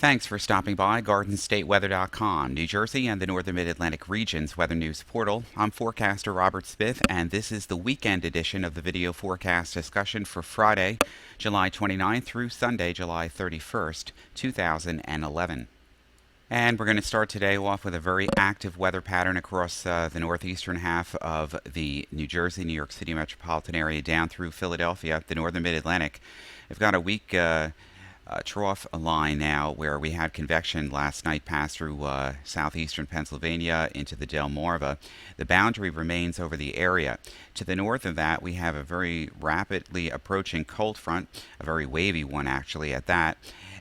Thanks for stopping by GardenStateWeather.com, New Jersey and the Northern Mid-Atlantic region's weather news portal. I'm forecaster Robert Smith, and this is the weekend edition of the video forecast discussion for Friday, July 29th through Sunday, July 31st, 2011. And we're going to start today off with a very active weather pattern across the northeastern half of the New Jersey, New York City metropolitan area down through Philadelphia, the northern mid-Atlantic. We've got a weak trough line now where we had convection last night pass through southeastern Pennsylvania into the Delmarva. The boundary remains over the area. To the north of that, we have a very rapidly approaching cold front, a very wavy one actually at that,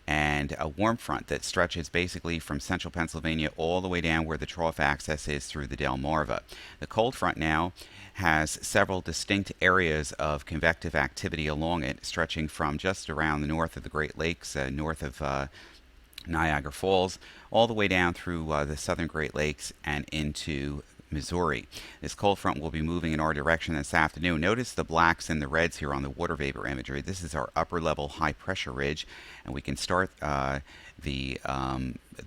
and a warm front that stretches basically from central Pennsylvania all the way down where the trough axis is through the Delmarva. The cold front now has several distinct areas of convective activity along it, stretching from just around the north of the Great Lakes, north of Niagara Falls, all the way down through the southern Great Lakes and into Missouri. This cold front will be moving in our direction this afternoon. Notice the blacks and the reds here on the water vapor imagery. This is our upper level high pressure ridge, and we can start the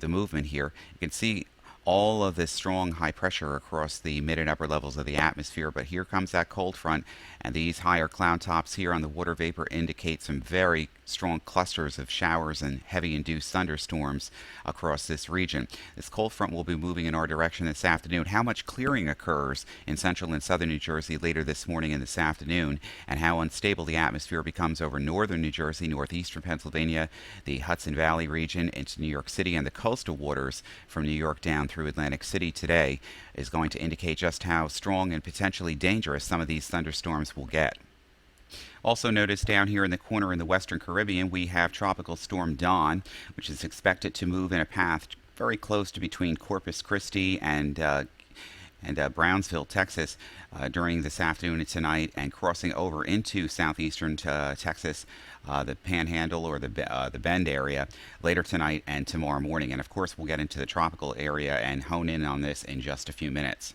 movement here. You can see all of this strong high pressure across the mid and upper levels of the atmosphere, but here comes that cold front, and these higher cloud tops here on the water vapor indicate some very strong clusters of showers and heavy induced thunderstorms across this region. This cold front will be moving in our direction this afternoon. How much clearing occurs in central and southern New Jersey later this morning and this afternoon, and how unstable the atmosphere becomes over northern New Jersey, northeastern Pennsylvania, the Hudson Valley region into New York City, and the coastal waters from New York down through Atlantic City today is going to indicate just how strong and potentially dangerous some of these thunderstorms will get. Also notice down here in the corner in the western Caribbean, we have Tropical Storm Don, which is expected to move in a path very close to between Corpus Christi and Brownsville, Texas, during this afternoon and tonight, and crossing over into southeastern Texas, the Panhandle or the Bend area later tonight and tomorrow morning. And of course, we'll get into the tropical area and hone in on this in just a few minutes.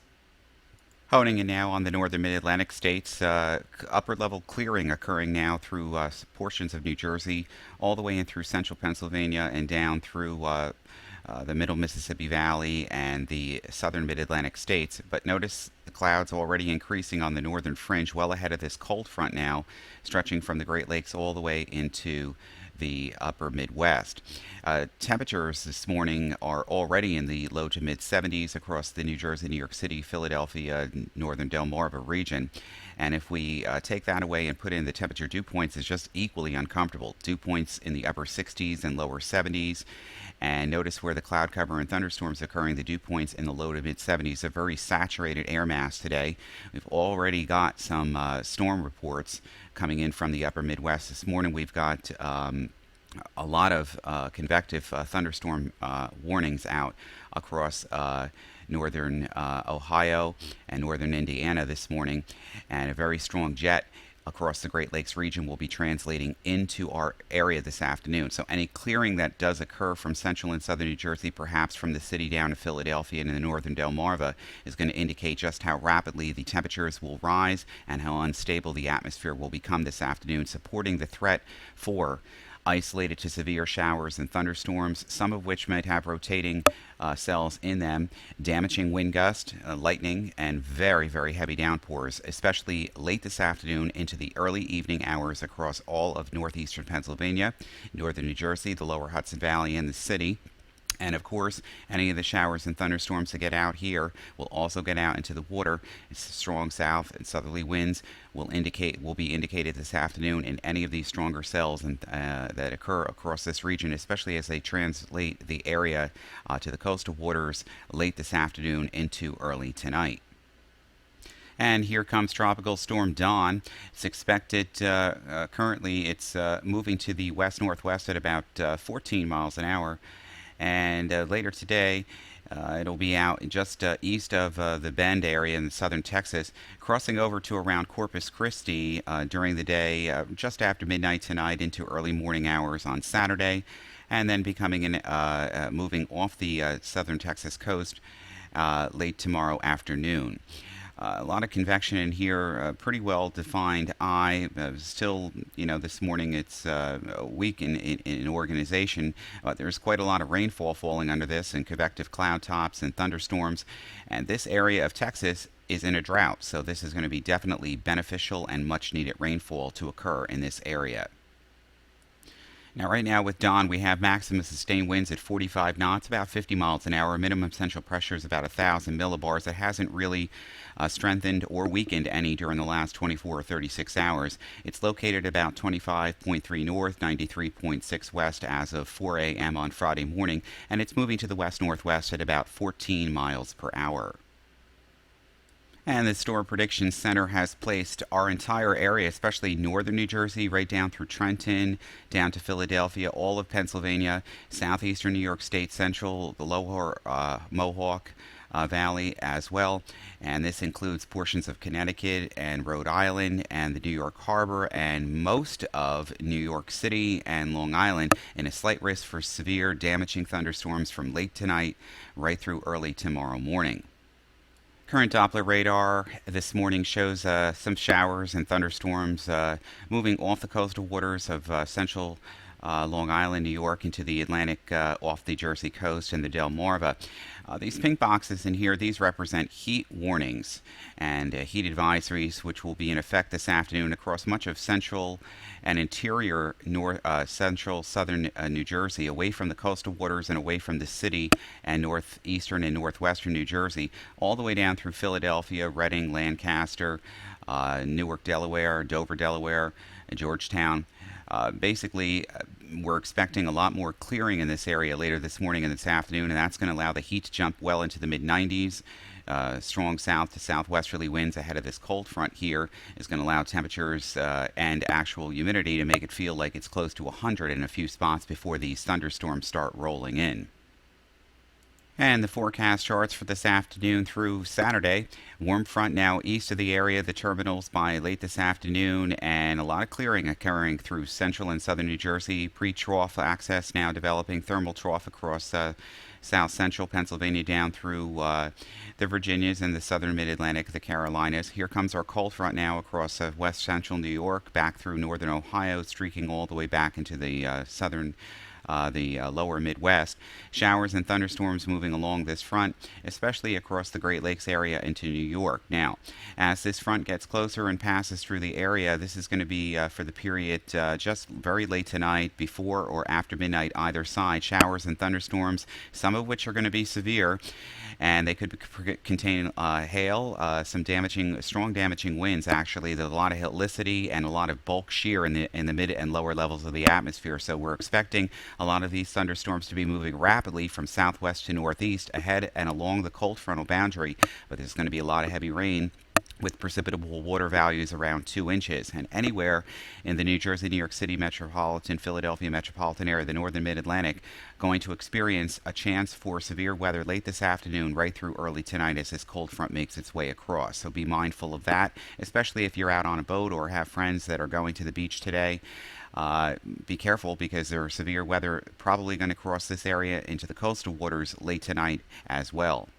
Honing in now on the northern mid-Atlantic states, upper level clearing occurring now through portions of New Jersey, all the way in through central Pennsylvania and down through the middle Mississippi Valley and the southern mid-Atlantic states. But notice the clouds already increasing on the northern fringe, well ahead of this cold front now, stretching from the Great Lakes all the way into the upper Midwest. Temperatures this morning are already in the low to mid 70s across the New Jersey, New York City, Philadelphia, northern Delmarva region. And if we take that away and put in the temperature dew points, is just equally uncomfortable. Dew points in the upper 60s and lower 70s. And notice where the cloud cover and thunderstorms occurring, the dew points in the low to mid 70s. A very saturated air mass today. We've already got some storm reports coming in from the upper Midwest. This morning we've got a lot of convective thunderstorm warnings out across northern Ohio and northern Indiana this morning, and a very strong jet across the Great Lakes region will be translating into our area this afternoon. So any clearing that does occur from central and southern New Jersey, perhaps from the city down to Philadelphia and in the northern Delmarva, is going to indicate just how rapidly the temperatures will rise and how unstable the atmosphere will become this afternoon, supporting the threat for isolated to severe showers and thunderstorms, some of which might have rotating cells in them, damaging wind gust, lightning, and very, very heavy downpours, especially late this afternoon into the early evening hours across all of northeastern Pennsylvania, northern New Jersey, the lower Hudson Valley, and the city. And of course, any of the showers and thunderstorms that get out here will also get out into the water. It's strong south and southerly winds will be indicated this afternoon in any of these stronger cells and that occur across this region, especially as they translate the area to the coastal waters late this afternoon into early tonight. And here comes Tropical Storm Don. It's expected, currently it's moving to the west-northwest at about 14 miles an hour. And later today, it'll be out just east of the Bend area in southern Texas, crossing over to around Corpus Christi during the day, just after midnight tonight into early morning hours on Saturday, and then moving off the southern Texas coast late tomorrow afternoon. A lot of convection in here, pretty well defined eye. Still, this morning it's weak in organization. There's quite a lot of rainfall falling under this, and convective cloud tops and thunderstorms. And this area of Texas is in a drought, so this is going to be definitely beneficial and much needed rainfall to occur in this area. Now, right now with Don, we have maximum sustained winds at 45 knots, about 50 miles an hour. Minimum central pressure is about 1,000 millibars. It hasn't really strengthened or weakened any during the last 24 or 36 hours. It's located about 25.3 north, 93.6 west as of 4 a.m. on Friday morning, and it's moving to the west-northwest at about 14 miles per hour. And the Storm Prediction Center has placed our entire area, especially northern New Jersey, right down through Trenton, down to Philadelphia, all of Pennsylvania, southeastern New York State, central, the lower Mohawk Valley as well. And this includes portions of Connecticut and Rhode Island and the New York Harbor and most of New York City and Long Island, and a slight risk for severe damaging thunderstorms from late tonight right through early tomorrow morning. Current Doppler radar this morning shows some showers and thunderstorms moving off the coastal waters of central Long Island, New York, into the Atlantic off the Jersey coast and the Delmarva. These pink boxes in here, these represent heat warnings and heat advisories, which will be in effect this afternoon across much of central and interior central southern New Jersey, away from the coastal waters and away from the city, and northeastern and northwestern New Jersey, all the way down through Philadelphia, Reading, Lancaster, Newark, Delaware, Dover, Delaware, and Georgetown. Basically, we're expecting a lot more clearing in this area later this morning and this afternoon, and that's going to allow the heat to jump well into the mid-90s. Strong south to southwesterly winds ahead of this cold front here is going to allow temperatures and actual humidity to make it feel like it's close to 100 in a few spots before these thunderstorms start rolling in. And the forecast charts for this afternoon through Saturday. Warm front now east of the area, the terminals by late this afternoon, and a lot of clearing occurring through central and southern New Jersey. Pre-trough access now developing, thermal trough across south central Pennsylvania down through the Virginias and the southern mid-Atlantic, the Carolinas. Here comes our cold front now across west central New York, back through northern Ohio, streaking all the way back into the southern lower Midwest. Showers and thunderstorms moving along this front, especially across the Great Lakes area into New York. Now, as this front gets closer and passes through the area, this is going to be for the period just very late tonight, before or after midnight either side. Showers and thunderstorms, some of which are going to be severe, and they could contain hail, some strong damaging winds. Actually, there's a lot of helicity and a lot of bulk shear in the mid and lower levels of the atmosphere. So we're expecting a lot of these thunderstorms to be moving rapidly from southwest to northeast ahead and along the cold frontal boundary. But there's going to be a lot of heavy rain with precipitable water values around 2 inches. And anywhere in the New Jersey, New York City metropolitan, Philadelphia metropolitan area, the northern mid-Atlantic, going to experience a chance for severe weather late this afternoon right through early tonight as this cold front makes its way across. So be mindful of that, especially if you're out on a boat or have friends that are going to the beach today. Be careful, because there are severe weather probably going to cross this area into the coastal waters late tonight as well.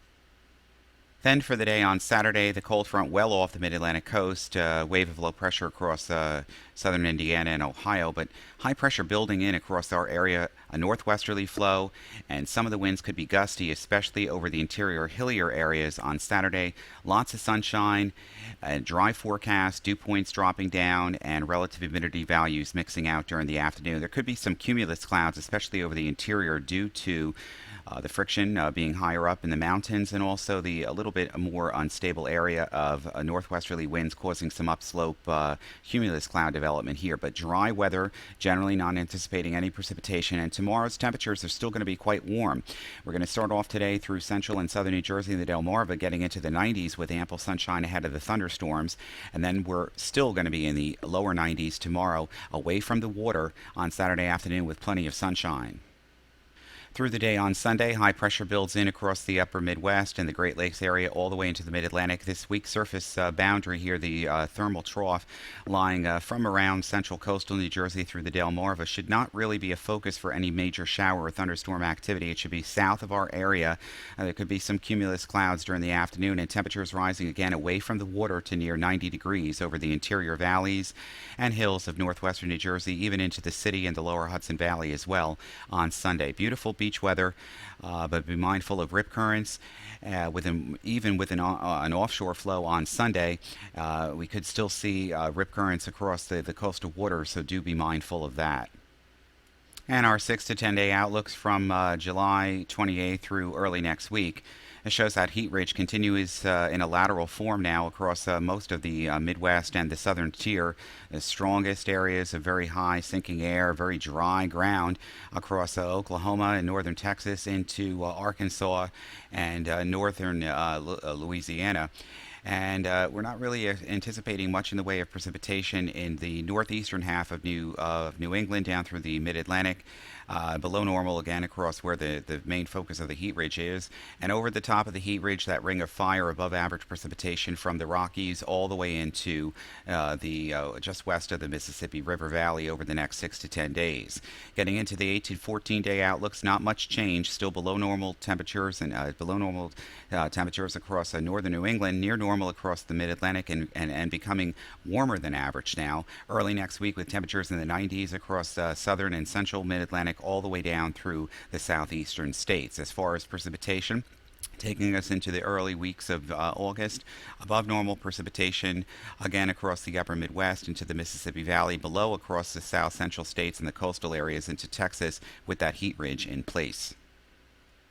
Then for the day on Saturday, the cold front well off the mid-Atlantic coast, wave of low pressure across southern Indiana and Ohio, but high pressure building in across our area, a northwesterly flow, and some of the winds could be gusty, especially over the interior hillier areas on Saturday. Lots of sunshine, a dry forecast, dew points dropping down, and relative humidity values mixing out during the afternoon. There could be some cumulus clouds, especially over the interior, due to the friction being higher up in the mountains, and also a little bit more unstable area of northwesterly winds causing some upslope cumulus cloud development here. But dry weather, generally not anticipating any precipitation, and tomorrow's temperatures are still going to be quite warm. We're going to start off today through central and southern New Jersey and the Delmarva, getting into the 90s with ample sunshine ahead of the thunderstorms, and then we're still going to be in the lower 90s tomorrow, away from the water on Saturday afternoon with plenty of sunshine. Through the day on Sunday, high pressure builds in across the upper Midwest and the Great Lakes area all the way into the mid-Atlantic. This week's surface boundary here, the thermal trough lying from around central coastal New Jersey through the Delmarva, should not really be a focus for any major shower or thunderstorm activity. It should be south of our area. There could be some cumulus clouds during the afternoon and temperatures rising again away from the water to near 90 degrees over the interior valleys and hills of northwestern New Jersey, even into the city and the lower Hudson Valley as well on Sunday. Beautiful beach weather, but be mindful of rip currents. Even with an offshore flow on Sunday, we could still see rip currents across the coastal waters, so do be mindful of that. And our 6 to 10 day outlooks from July 28th through early next week. It shows that heat ridge continues in a lateral form now across most of the Midwest and the southern tier. The strongest areas of very high sinking air, very dry ground across Oklahoma and northern Texas into Arkansas and northern Louisiana. And we're not really anticipating much in the way of precipitation in the northeastern half of New England down through the mid-Atlantic. Below normal again across where the main focus of the heat ridge is. And over the top of the heat ridge, that ring of fire above average precipitation from the Rockies all the way into just west of the Mississippi River Valley over the next 6 to 10 days. Getting into the 8 to 14 day outlooks, not much change. Still below normal temperatures and below normal temperatures across northern New England, near normal across the mid-Atlantic, and becoming warmer than average now. Early next week with temperatures in the 90s across southern and central mid-Atlantic all the way down through the southeastern states. As far as precipitation, taking us into the early weeks of August, above normal precipitation again across the upper Midwest into the Mississippi Valley, below across the south central states and the coastal areas into Texas with that heat ridge in place.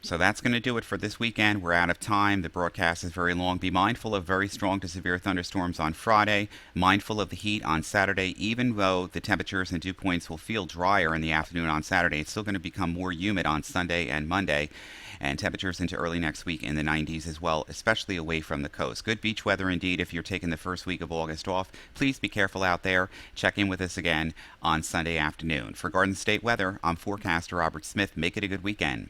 So that's going to do it for this weekend. We're out of time. The broadcast is very long. Be mindful of very strong to severe thunderstorms on Friday. Mindful of the heat on Saturday. Even though the temperatures and dew points will feel drier in the afternoon on Saturday, it's still going to become more humid on Sunday and Monday. And temperatures into early next week in the 90s as well, especially away from the coast. Good beach weather indeed if you're taking the first week of August off. Please be careful out there. Check in with us again on Sunday afternoon. For Garden State Weather, I'm forecaster Robert Smith. Make it a good weekend.